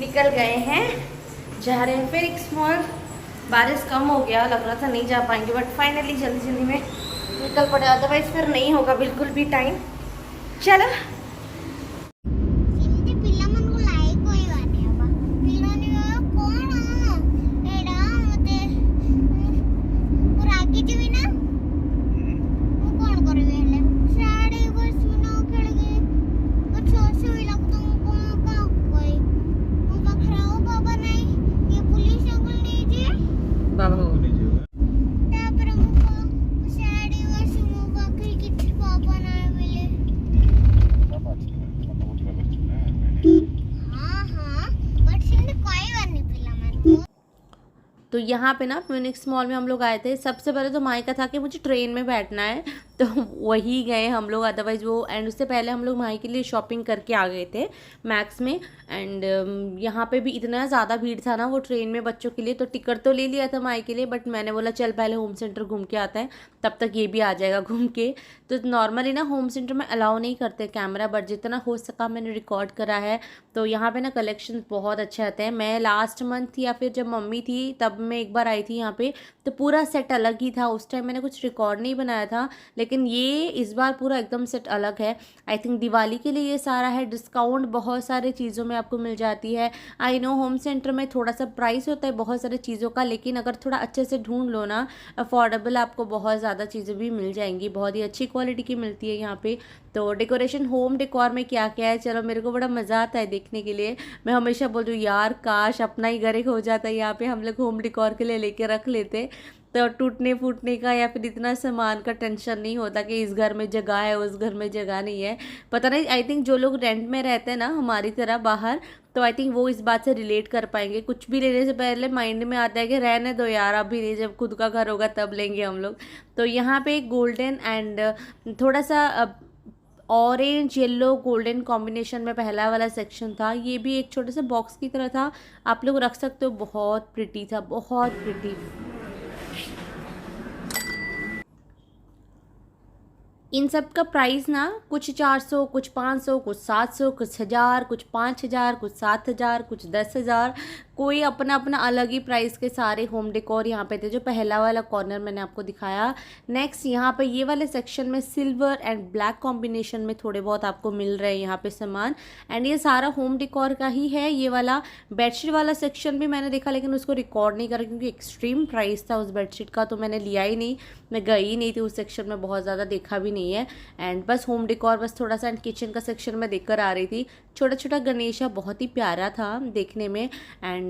निकल गए हैं, जा रहे हैं फिर एक स्मॉल। बारिश कम हो गया, लग रहा था नहीं जा पाएंगे, बट फाइनली जल्दी जल्दी में निकल पड़े, अदरवाइज फिर नहीं होगा बिल्कुल भी टाइम। चलो तो यहाँ पे ना म्यूनिक्स मॉल में हम लोग आए थे। सबसे पहले तो माई का था कि मुझे ट्रेन में बैठना है, तो वही गए हम लोग, अदरवाइज़ वो, एंड उससे पहले हम लोग माई के लिए शॉपिंग करके आ गए थे मैक्स में। एंड यहाँ पे भी इतना ज़्यादा भीड़ था ना वो ट्रेन में बच्चों के लिए, तो टिकट तो ले लिया था माई के लिए, बट मैंने बोला चल पहले होम सेंटर घूम के आता है, तब तक ये भी आ जाएगा घूम के। तो नॉर्मली ना होम सेंटर में अलाउ नहीं करते कैमरा, बट जितना हो सका मैंने रिकॉर्ड करा है। तो यहाँ पे ना कलेक्शन बहुत अच्छे आते हैं। मैं लास्ट मंथ या फिर जब मम्मी थी तब मैं एक बार आई थी यहाँ पे, तो पूरा सेट अलग ही था। उस टाइम मैंने कुछ रिकॉर्ड नहीं बनाया था, लेकिन ये इस बार पूरा एकदम सेट अलग है। आई थिंक दिवाली के लिए ये सारा है। डिस्काउंट बहुत सारे चीज़ों में आपको मिल जाती है। आई नो होम सेंटर में थोड़ा सा प्राइस होता है बहुत सारे चीज़ों का, लेकिन अगर थोड़ा अच्छे से ढूंढ लो ना, अफोर्डेबल आपको बहुत ज़्यादा चीज़ें भी मिल जाएंगी, बहुत ही अच्छी क्वालिटी की मिलती है यहाँ पे। तो डेकोरेशन होम डेकोर में क्या क्या है, चलो मेरे को बड़ा मज़ा आता है देखने के लिए। मैं हमेशा बोल रही हूँ यार काश अपना ही घर एक हो जाता है, यहाँ पे हम लोग होम डेकोर के लिए लेके रख लेते, तो टूटने फूटने का या फिर इतना सामान का टेंशन नहीं होता कि इस घर में जगह है उस घर में जगह नहीं है। पता नहीं, आई थिंक जो लोग रेंट में रहते हैं ना हमारी तरह बाहर, तो आई थिंक वो इस बात से रिलेट कर पाएंगे। कुछ भी लेने से पहले माइंड में आता है कि रहने दो यार, अभी नहीं, जब खुद का घर होगा तब लेंगे हम लोग। तो यहाँ पे गोल्डन एंड थोड़ा सा ऑरेंज येलो गोल्डन कॉम्बिनेशन में पहला वाला सेक्शन था। ये भी एक छोटे से बॉक्स की तरह था, आप लोग रख सकते हो। बहुत प्रिटी था, बहुत प्रिटी। इन सब का प्राइस ना कुछ 400, कुछ 500, कुछ 700, कुछ 1000, कुछ 5000, कुछ 7000, कुछ 10,000, कोई अपना अपना अलग ही प्राइस के सारे होम डेकोर यहाँ पे थे। जो पहला वाला कॉर्नर मैंने आपको दिखाया। नेक्स्ट यहाँ पे ये वाले सेक्शन में सिल्वर एंड ब्लैक कॉम्बिनेशन में थोड़े बहुत आपको मिल रहे हैं यहाँ पे सामान, एंड ये सारा होम डेकोर का ही है। ये वाला बेडशीट वाला सेक्शन भी मैंने देखा, लेकिन उसको रिकॉर्ड नहीं करा क्योंकि एक्सट्रीम प्राइस था उस बेडशीट का, तो मैंने लिया ही नहीं। मैं गई नहीं थी उस सेक्शन में, बहुत ज़्यादा देखा भी नहीं है। एंड बस होम डेकोर बस थोड़ा सा, एंड किचन का सेक्शन में देख कर आ रही थी। छोटा छोटा गणेशा बहुत ही प्यारा था देखने में। एंड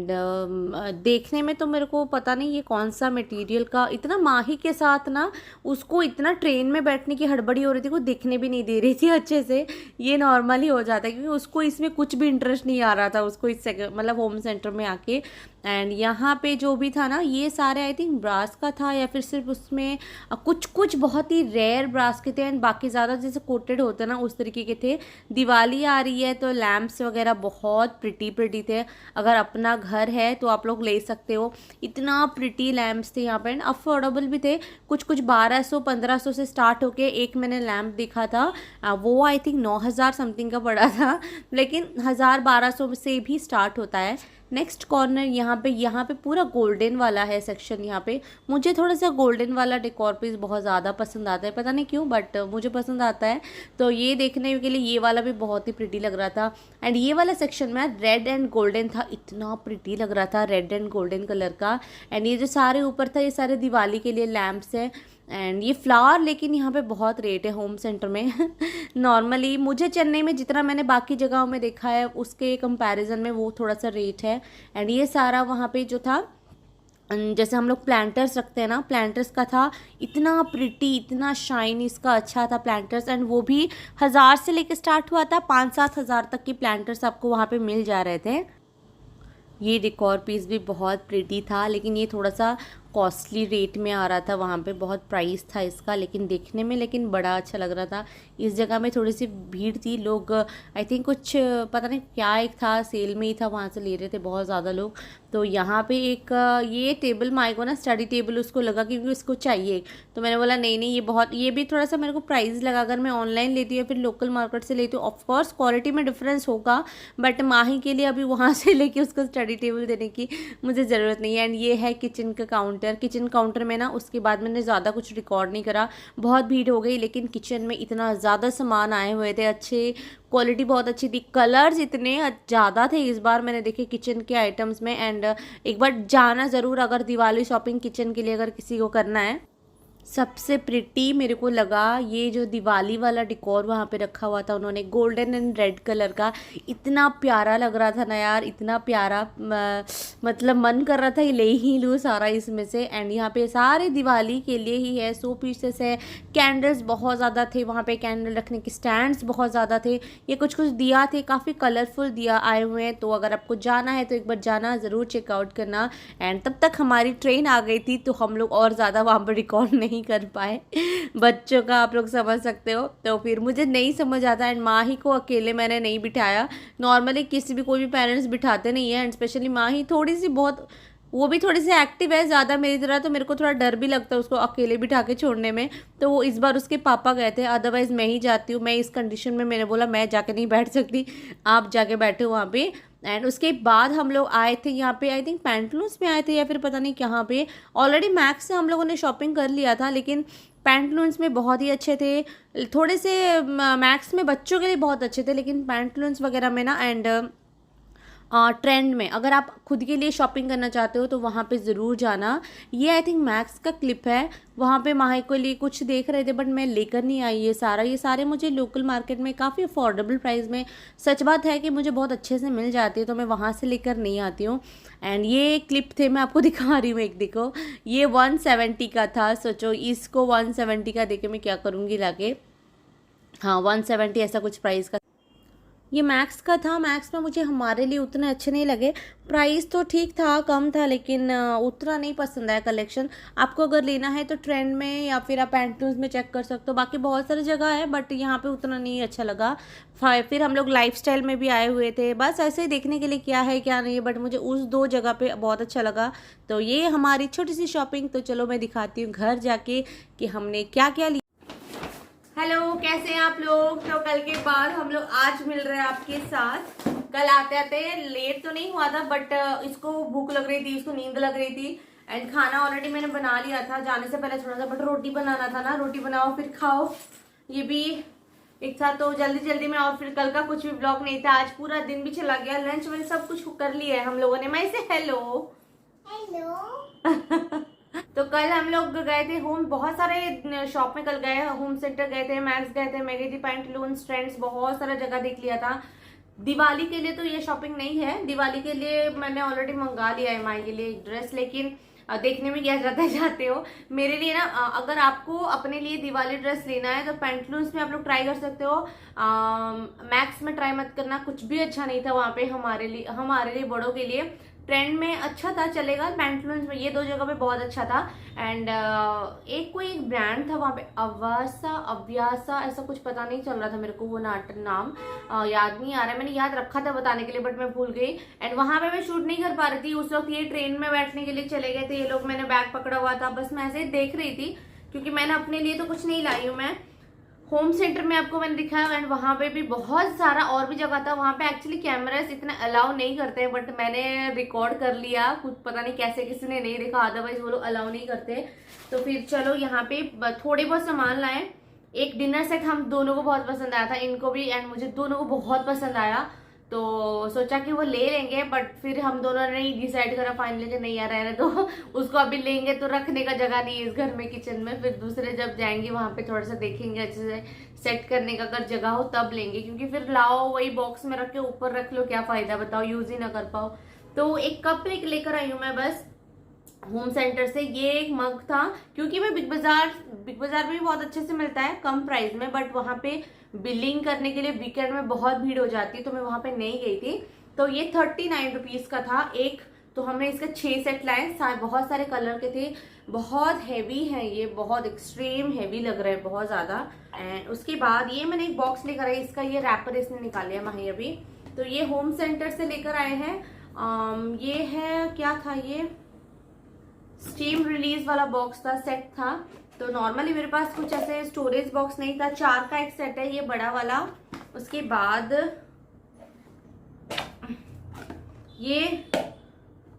देखने में तो मेरे को पता नहीं ये कौन सा मटेरियल का, इतना माही के साथ ना उसको इतना ट्रेन में बैठने की हड़बड़ी हो रही थी, वो दिखने भी नहीं दे रही थी अच्छे से। ये नॉर्मली हो जाता है क्योंकि उसको इसमें कुछ भी इंटरेस्ट नहीं आ रहा था उसको इस मतलब होम सेंटर में आके। एंड यहाँ पे जो भी था ना ये सारे आई थिंक ब्रास का था, या फिर सिर्फ उसमें कुछ कुछ बहुत ही रेयर ब्रास के थे, एंड बाकी ज़्यादा जैसे कोटेड होते ना उस तरीके के थे। दिवाली आ रही है तो लैम्प्स वगैरह बहुत प्रिटी प्रिटी थे। अगर अपना घर है तो आप लोग ले सकते हो। इतना प्रिटी लैम्प्स थे यहाँ पे, एंड अफोर्डेबल भी थे। कुछ कुछ 1200-1500 से स्टार्ट होके एक मैंने लैम्प देखा था, वो आई थिंक 9000 समथिंग का पड़ा था, लेकिन 1000-1200 से भी स्टार्ट होता है। नेक्स्ट कॉर्नर यहाँ पे पूरा गोल्डन वाला है सेक्शन। यहाँ पे मुझे थोड़ा सा गोल्डन वाला डेकोर पीस बहुत ज़्यादा पसंद आता है, पता नहीं क्यों, बट मुझे पसंद आता है। तो ये देखने के लिए ये वाला भी बहुत ही प्रिटी लग रहा था। एंड ये वाला सेक्शन में रेड एंड गोल्डन था, इतना प्रिटी लग रहा था रेड एंड गोल्डन कलर का। एंड ये जो सारे ऊपर था ये सारे दिवाली के लिए लैम्प्स हैं। एंड ये फ्लावर लेकिन यहाँ पे बहुत रेट है होम सेंटर में नॉर्मली मुझे चेन्नई में जितना मैंने बाकी जगहों में देखा है उसके कंपैरिजन में वो थोड़ा सा रेट है। एंड ये सारा वहाँ पे जो था, जैसे हम लोग प्लांटर्स रखते हैं ना, प्लांटर्स का था। इतना प्रिटी, इतना शाइन इसका अच्छा था प्लांटर्स, एंड वो भी 1000 से लेके स्टार्ट हुआ था, 5-7 हज़ार तक की प्लांटर्स आपको वहाँ पे मिल जा रहे थे। ये डेकोर पीस भी बहुत प्रिटी था, लेकिन ये थोड़ा सा कॉस्टली रेट में आ रहा था, वहाँ पे बहुत प्राइस था इसका, लेकिन देखने में लेकिन बड़ा अच्छा लग रहा था। इस जगह में थोड़ी सी भीड़ थी, लोग आई थिंक कुछ पता नहीं क्या एक था, सेल में ही था, वहाँ से ले रहे थे बहुत ज़्यादा लोग। तो यहाँ पे एक ये टेबल माई को ना स्टडी टेबल उसको लगा क्योंकि उसको चाहिए, तो मैंने बोला नहीं नहीं, ये भी थोड़ा सा मेरे को प्राइस लगा। अगर मैं ऑनलाइन लेती हूँ या फिर लोकल मार्केट से लेती हूँ, ऑफकोर्स क्वालिटी में डिफरेंस होगा, बट माही के लिए अभी वहाँ से लेके उसको स्टडी टेबल देने की मुझे ज़रूरत नहीं है। एंड ये है किचन का काउंटर। किचन काउंटर में ना उसके बाद मैंने ज़्यादा कुछ रिकॉर्ड नहीं करा, बहुत भीड़ हो गई, लेकिन किचन में इतना ज़्यादा सामान आए हुए थे, अच्छे क्वालिटी बहुत अच्छी थी, कलर्स इतने ज़्यादा थे इस बार मैंने देखे किचन के आइटम्स में। एंड एक बार जाना ज़रूर अगर दिवाली शॉपिंग किचन के लिए अगर किसी को करना है। सबसे प्रिटी मेरे को लगा ये जो दिवाली वाला डिकोर वहाँ पे रखा हुआ था उन्होंने, गोल्डन एंड रेड कलर का, इतना प्यारा लग रहा था ना यार, इतना प्यारा, मतलब मन कर रहा था ये ले ही लूँ सारा इसमें से। एंड यहाँ पे सारे दिवाली के लिए ही है, 100 पीसेस है। कैंडल्स बहुत ज़्यादा थे वहाँ पे, कैंडल रखने के स्टैंड्स बहुत ज़्यादा थे। ये कुछ कुछ दिया थे, काफ़ी कलरफुल दिया आए हुए हैं, तो अगर आपको जाना है तो एक बार जाना ज़रूर, चेकआउट करना। एंड तब तक हमारी ट्रेन आ गई थी, तो हम लोग और ज़्यादा वहाँ पर रिकॉर्ड नहीं कर पाए। बच्चों का आप लोग समझ सकते हो, तो फिर मुझे नहीं समझ आता। एंड माही को अकेले मैंने नहीं बिठाया, नॉर्मली किसी भी कोई भी पेरेंट्स बिठाते नहीं है। एंड स्पेशली माही थोड़ी सी बहुत, वो भी थोड़ी सी एक्टिव है ज़्यादा मेरी तरह, तो मेरे को थोड़ा डर भी लगता है उसको अकेले बिठा के छोड़ने में। तो वो इस बार उसके पापा गए थे, अदरवाइज़ मैं ही जाती हूँ। मैं इस कंडीशन में मैंने बोला मैं जाके नहीं बैठ सकती, आप जाके बैठे वहाँ पे। एंड उसके बाद हम लोग आए थे यहाँ पे, आई थिंक पैंटलून्स में आए थे या फिर पता नहीं कहाँ पे। ऑलरेडी मैक्स से हम लोगों ने शॉपिंग कर लिया था, लेकिन पैंटलून्स में बहुत ही अच्छे थे। थोड़े से मैक्स में बच्चों के लिए बहुत अच्छे थे, लेकिन पैंटलून्स वगैरह में ना, एंड ट्रेंड में अगर आप खुद के लिए शॉपिंग करना चाहते हो तो वहाँ पे ज़रूर जाना। ये आई थिंक मैक्स का क्लिप है, वहाँ पे माही के लिए कुछ देख रहे थे, बट मैं लेकर नहीं आई ये सारे मुझे लोकल मार्केट में काफ़ी अफोर्डेबल प्राइस में, सच बात है कि मुझे बहुत अच्छे से मिल जाती है, तो मैं वहाँ से लेकर नहीं आती हूँ। एंड ये क्लिप थे, मैं आपको दिखा रही हूँ, एक देखो, ये 170 का था। सोचो इसको 170 का देके मैं क्या करूँगी लाके। हाँ 170 ऐसा कुछ प्राइस का। ये मैक्स का था, मैक्स में मुझे हमारे लिए उतने अच्छे नहीं लगे, प्राइस तो ठीक था, कम था, लेकिन उतना नहीं पसंद आया कलेक्शन। आपको अगर लेना है तो ट्रेंड में या फिर आप पैंटलून्स में चेक कर सकते हो, बाकी बहुत सारी जगह है, बट यहाँ पे उतना नहीं अच्छा लगा। फिर हम लोग लाइफस्टाइल में भी आए हुए थे, बस ऐसे ही देखने के लिए क्या है क्या नहीं है, बट मुझे उस 2 जगह पे बहुत अच्छा लगा। तो ये हमारी छोटी सी शॉपिंग। तो चलो मैं दिखाती हूँ घर जाके कि हमने क्या क्या लिया। हेलो, कैसे हैं आप लोग? तो कल के बाद हम लोग आज मिल रहे हैं आपके साथ। कल आते आते लेट तो नहीं हुआ था, बट इसको भूख लग रही थी, इसको नींद लग रही थी। एंड खाना ऑलरेडी मैंने बना लिया था जाने से पहले थोड़ा सा, बट रोटी बनाना था ना, रोटी बनाओ फिर खाओ, ये भी एक था, तो जल्दी जल्दी में। और फिर कल का कुछ भी ब्लॉग नहीं था, आज पूरा दिन भी चला गया, लंच मैंने सब कुछ कर लिया है हम लोगों ने। मैं इसे हेलो तो कल हम लोग गए थे होम, बहुत सारे शॉप में कल गए, होम सेंटर गए थे, मैक्स गए थे, मैं गई थी पैंटलून्स, ट्रेंड्स, बहुत सारा जगह देख लिया था। दिवाली के लिए तो ये शॉपिंग नहीं है, दिवाली के लिए मैंने ऑलरेडी मंगा लिया है माई के लिए एक ड्रेस, लेकिन देखने में क्या जाते जाते हो। मेरे लिए ना, अगर आपको अपने लिए दिवाली ड्रेस लेना है तो पैंटलून्स में आप लोग ट्राई कर सकते हो, मैक्स में ट्राई मत करना, कुछ भी अच्छा नहीं था वहाँ पे हमारे लिए बड़ों के लिए। ट्रेंड में अच्छा था, चलेगा, पैंटलून्स में ये 2 जगह पे बहुत अच्छा था। एंड एक ब्रांड था वहाँ पे, अव्यासा ऐसा कुछ, पता नहीं चल रहा था मेरे को वो नाम याद नहीं आ रहा है, मैंने याद रखा था बताने के लिए बट मैं भूल गई। एंड वहाँ पे मैं शूट नहीं कर पा रही थी उस वक्त, ये ट्रेन में बैठने के लिए चले गए थे ये लोग, मैंने बैग पकड़ा हुआ था, बस मैं ऐसे ही देख रही थी, क्योंकि मैंने अपने लिए तो कुछ नहीं लाई हूँ। मैं होम सेंटर में आपको मैंने दिखाया, एंड वहाँ पे भी बहुत सारा और भी जगह था। वहाँ पे एक्चुअली कैमरास इतना अलाउ नहीं करते हैं, बट मैंने रिकॉर्ड कर लिया, कुछ पता नहीं कैसे किसी ने नहीं देखा, अदरवाइज वो लोग अलाउ नहीं करते। तो फिर चलो यहाँ पे थोड़े बहुत सामान लाए। एक डिनर सेट हम दोनों को बहुत पसंद आया था, इनको भी एंड मुझे दोनों को बहुत पसंद आया, तो सोचा कि वो ले लेंगे, बट फिर हम दोनों ने ही डिसाइड करा फाइनली कि नहीं यार रहने दो, उसको अभी लेंगे तो रखने का जगह नहीं है इस घर में किचन में, फिर दूसरे जब जाएंगे वहां पे थोड़ा सा देखेंगे अच्छे से सेट करने का, अगर जगह हो तब लेंगे, क्योंकि फिर लाओ वही बॉक्स में रख के ऊपर रख लो, क्या फायदा बताओ, यूज ही ना कर पाओ। तो एक कप लेकर आई हूँ मैं बस होम सेंटर से। ये एक मग था, क्योंकि मैं बिग बाजार में भी बहुत अच्छे से मिलता है कम प्राइस में, बट वहां पे बिलिंग करने के लिए वीकेंड में बहुत भीड़ हो जाती है, तो मैं वहां पे नहीं गई थी। तो ये 39 रुपीज का था, एक तो हमने इसका 6 सेट लाए, बहुत सारे कलर के थे, बहुत हैवी है ये, बहुत एक्सट्रीम हैवी लग रहा है, बहुत ज़्यादा। एंड उसके बाद ये मैंने एक बॉक्स लेकर आई, इसका ये रैपर इसने निकाल लिया माही अभी। तो ये होम सेंटर से लेकर आए हैं। ये है, क्या था ये, स्टीम रिलीज वाला बॉक्स था, सेट था। तो नॉर्मली मेरे पास कुछ ऐसे स्टोरेज बॉक्स नहीं था, 4 का एक सेट है ये बड़ा वाला। उसके बाद ये,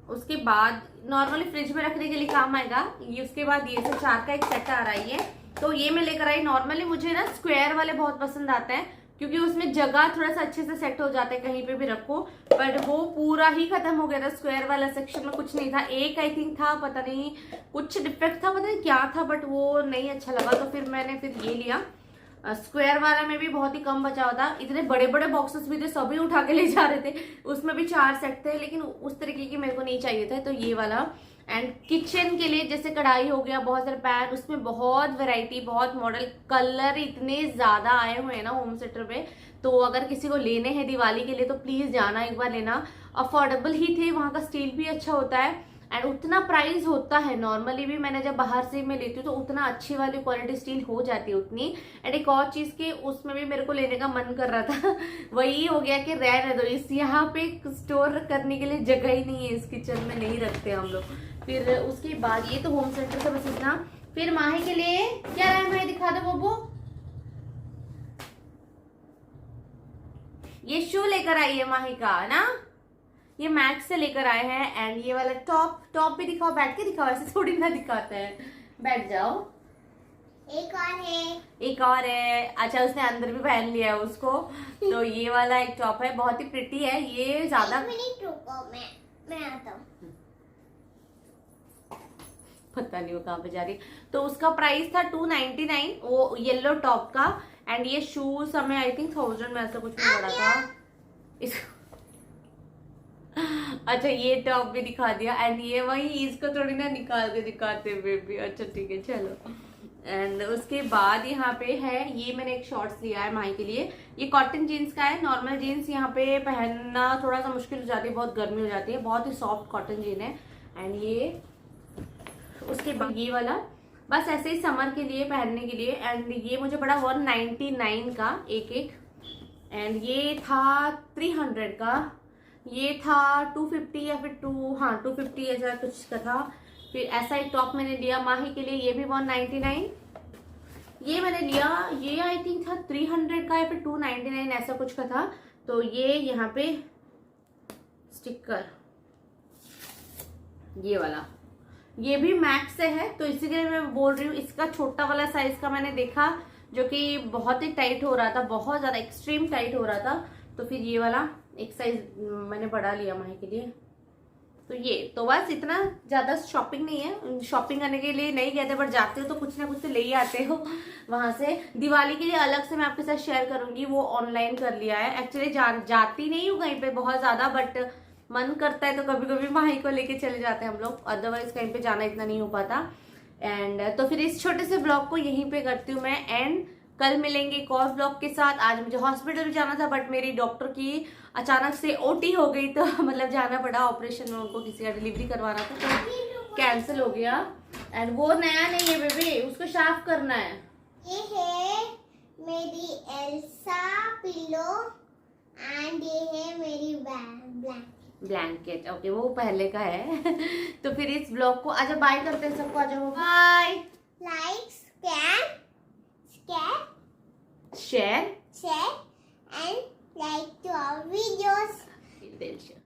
उसके बाद नॉर्मली फ्रिज में रखने के लिए काम आएगा ये। उसके बाद ये से 4 का एक सेट आ रहा है ये, तो ये मैं लेकर आई। नॉर्मली मुझे ना स्क्वायर वाले बहुत पसंद आते हैं, क्योंकि उसमें जगह थोड़ा सा अच्छे से सेट हो जाता है, कहीं पे भी रखो। पर वो पूरा ही खत्म हो गया था, स्क्वायर वाला सेक्शन में कुछ नहीं था। एक आई थिंक था, पता नहीं कुछ डिफेक्ट था, पता नहीं क्या था, बट वो नहीं अच्छा लगा। तो फिर मैंने ये लिया। स्क्वायर वाला में भी बहुत ही कम बचा हुआ था, इतने बड़े बड़े बॉक्सेस भी थे, सभी उठा के ले जा रहे थे। उसमें भी 4 सेट थे, लेकिन उस तरीके की मेरे को नहीं चाहिए था, तो ये वाला। एंड किचन के लिए जैसे कढ़ाई हो गया, बहुत सारे पैन, उसमें बहुत वैरायटी, बहुत मॉडल, कलर इतने ज्यादा आए हुए हैं ना होम सेंटर पे। तो अगर किसी को लेने हैं दिवाली के लिए तो प्लीज जाना, एक बार लेना। अफोर्डेबल ही थे, वहां का स्टील भी अच्छा होता है एंड उतना प्राइस होता है। नॉर्मली भी मैंने जब बाहर से मैं लेती हूँ तो उतना अच्छी वाली क्वालिटी स्टील हो जाती है उतनी। एंड एक और चीज के उसमें भी मेरे को लेने का मन कर रहा था वही हो गया कि रहने दो, इस यहाँ पे स्टोर करने के लिए जगह ही नहीं है, इस किचन में नहीं रखते हम लोग। फिर उसके बाद ये तो होम सेंटर से बस इतना। फिर माही के लिए क्या रहा है, माही दिखा दो बब्बू। ये शू लेकर आई है माही का ना, ये मैक्स से लेकर आए हैं। एंड ये वाला टॉप भी दिखाओ, बैठ के दिखाओ, ऐसे थोड़ी ना दिखाते हैं, बैठ जाओ। एक और है, एक और है, अच्छा उसने अंदर भी पहन लिया है उसको। तो ये वाला एक टॉप है, बहुत ही प्रिटी है ये, ज्यादा मैं आता हूँ, पता नहीं वो कहाँ पे जा रही। तो उसका प्राइस था 299 वो येलो टॉप का। एंड ये शूज हमें आई थिंक 1000 में ऐसा कुछ भी पड़ा था। अच्छा ये टॉप भी दिखा दिया। एंड ये वही, इसको थोड़ी ना निकाल के दिखाते बेबी। अच्छा ठीक है चलो। एंड उसके बाद यहाँ पे है, ये मैंने एक शॉर्ट्स लिया है माही के लिए, ये कॉटन जीन्स का है। नॉर्मल जीन्स यहाँ पे पहनना थोड़ा सा मुश्किल हो जाती है, बहुत गर्मी हो जाती है, बहुत ही सॉफ्ट कॉटन जीन है। एंड ये उसके बाद ये वाला बस ऐसे ही समर के लिए पहनने के लिए। एंड ये मुझे पड़ा 199 का एक। एंड ये था 300 का, ये था 250 या फिर 250 ऐसा कुछ का था। फिर ऐसा एक टॉप मैंने लिया माही के लिए, ये भी 199। ये मैंने लिया, ये आई थिंक था 300 का या फिर 299 ऐसा कुछ का था। तो ये यहाँ पे स्टिकर, ये वाला, ये भी मैक्स से है, तो इसी के लिए मैं बोल रही हूँ। इसका छोटा वाला साइज का मैंने देखा, जो कि बहुत ही टाइट हो रहा था, बहुत ज्यादा एक्सट्रीम टाइट हो रहा था। तो फिर ये वाला एक साइज मैंने बड़ा लिया माही के लिए। तो ये तो बस इतना, ज्यादा शॉपिंग नहीं है। शॉपिंग करने के लिए नहीं गए थे, बट जाते हो तो कुछ ना कुछ तो ले ही आते हो वहां से। दिवाली के लिए अलग से मैं आपके साथ शेयर करूंगी, वो ऑनलाइन कर लिया है। एक्चुअली जाती नहीं हूँ कहीं पे बहुत ज्यादा, बट मन करता है तो कभी कभी माही को लेके चले जाते हैं हम लोग, अदरवाइज कहीं पे जाना इतना नहीं हो पाता। एंड तो फिर इस छोटे से ब्लॉग को यहीं पे करती हूँ मैं एंड। कल मिलेंगे एक और ब्लॉग के साथ। आज मुझे हॉस्पिटल भी जाना था, बट मेरी डॉक्टर की अचानक से ओटी हो गई, तो मतलब जाना पड़ा, ऑपरेशन में उनको किसी का डिलीवरी करवाना था, तो कैंसिल हो गया। एंड वो नया नहीं है बेबी, उसको साफ करना है। ये है मेरी एल्सा पिलो एंड ये है मेरी ब्लैंकेट। ओके वो पहले का है तो फिर इस ब्लॉग को आजा बाय करते हैं सबको, आ जाओ bye. Like share and like to our videos.